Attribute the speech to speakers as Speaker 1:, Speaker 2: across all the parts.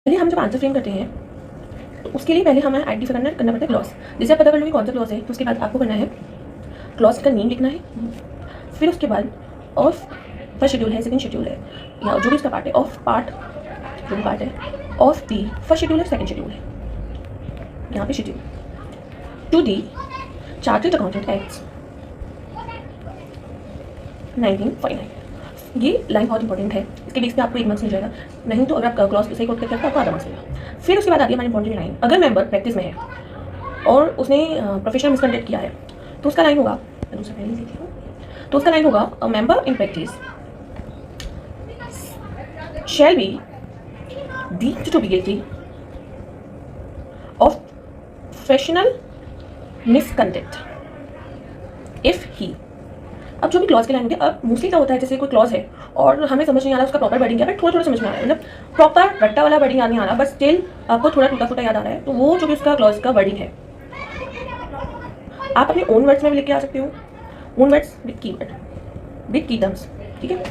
Speaker 1: पहले हम जब आंसर फ्रेम करते हैं तो उसके लिए पहले हमें आइडेंटिफाई करना पड़ता है क्लॉज। जैसे आप पता कर लो कि कौन सा क्लॉज है, तो उसके बाद आपको करना है क्लॉज का नेम लिखना है, फिर उसके बाद ऑफ फर्स्ट शेड्यूल है, सेकंड शेड्यूल है, या जो भी उसका पार्ट है, ऑफ पार्ट जो भी पार्ट है, ऑफ दी फर्स्ट शेड्यूल है, सेकंड शेड्यूल है, यहाँ पे schedule to the chartered accountant acts 1949। ये लाइन बहुत इंपॉर्टेंट है, इसके बेस पे आपको 1 मार्क्स मिल जाएगा, नहीं तो अगर आप क्लॉज सही कोट करके आपको आधा मार्क्स मिलेगा। फिर उसके बाद आती है हमारी इंपॉर्टेंट लाइन, अगर मेंबर प्रैक्टिस में है और उसने प्रोफेशनल मिसकंडक्ट किया है तो उसका लाइन होगा, दूसरा पहले ही लिखी हूँ, तो उसका लाइन होगा a member in practice shall be deemed to be guilty of professional misconduct if he। अब जो भी क्लॉज के लाइन होती है, अब मोस्टली क्या होता है, जैसे कोई क्लॉज है और हमें समझ नहीं आ रहा उसका प्रॉपर वर्डिंग क्या है, बट थोड़ा थोड़ा समझ में आ रहा है, मतलब प्रॉपर रट्टा वाला वर्डिंग याद नहीं आ रहा, बट स्टिल आपको थोड़ा टूटा फूटा याद आ रहा है, तो वो जो भी उसका क्लॉज का वर्डिंग है आप अपने ओन वर्ड्स में भी लिख के आ सकते हो, own words with keyword with की टर्म्स, ठीक है।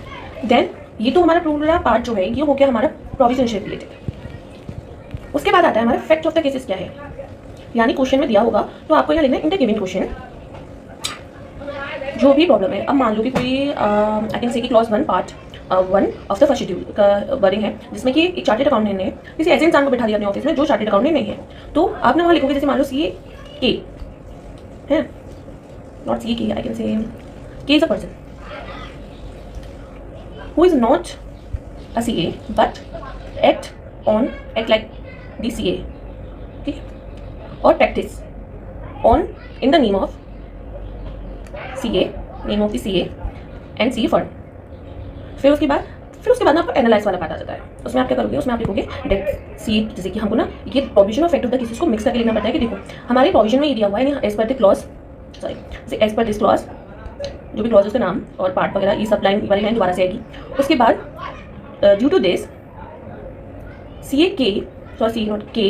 Speaker 1: देन ये तो हमारा पूरा पार्ट जो है ये हो गया हमारा प्रोविजन से रिलेटेड। उसके बाद आता है हमारा फैक्ट ऑफ द केसेस क्या है, यानी क्वेश्चन में दिया होगा तो आपको यहाँ लिखना है इन द गिवन क्वेश्चन जो भी प्रॉब्लम है। अब मान लो कि कोई आई कैन से कि clause 1 part 1 of the first schedule का वर्डिंग है, जिसमें कि एक चार्टेड अकाउंटेंट ने किसी ऐसे इंसान को बैठा दिया अपने ऑफिस में जो चार्टेड अकाउंटेंट नहीं है, तो आपने वहाँ लिखोगे जैसे मान लो CA के है, नॉट CA के, आई कैन से के is a person who is not a CA but act like the CA, ठीक है, और practice on in the name of CA, name of the CA and CA firm। फिर उसके बाद ना आपको एनालाइज वाला पार्ट आ जाता है, उसमें आप क्या करोगे, उसमें आप लिखोगे डेट सी, जैसे कि हमको ना ये प्रोविजन और फैक्ट ऑफ द केसेस को मिक्स करके लिखना पड़ता है कि देखो हमारे प्रोविजन में ये दिया हुआ है as per the clause, sorry जैसे एज पर दिस क्लॉज, जो भी क्लॉज उसका नाम और पार्ट वगैरह ये सब लाइन वाली लाइन दोबारा से आएगी। उसके बाद ड्यू टू दिस CA के, सॉरी नॉट के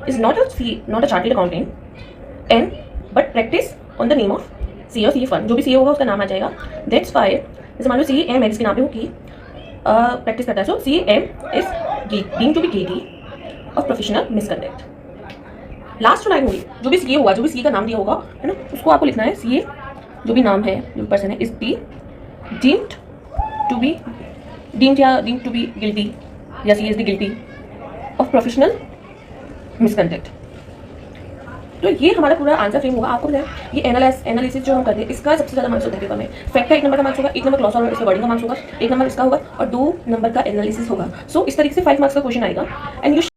Speaker 1: is not a chartered accountant and but practice on the name of CA और CA फर्म, जो भी CA होगा उसका नाम आ जाएगा। दैट्स वाई जैसे मान लो CA M इसके नाम पे हो कि प्रैक्टिस करता है, so CA M is deemed to be guilty of professional misconduct. Last line होगी जो भी CA होगा, जो भी CA का नाम दिया होगा है ना, उसको आपको लिखना है CA जो भी नाम है, जो पर्सन है, is be deemed to be guilty या CA is the guilty of professional misconduct. तो ये हमारा पूरा आंसर फ्रेम होगा। आपको ये एनालिसिस जो हम करते हैं इसका सबसे ज़्यादा मार्क्स होता है पेपर में। फैक्ट का 1 नंबर का मार्क्स होगा, 1 नंबर क्लॉज और इसका वर्डिंग का मार्क्स होगा, 1 नंबर इसका होगा और 2 नंबर का एनालिसिस होगा। सो इस तरीके से 5 मार्क्स का क्वेश्चन आएगा एंड यू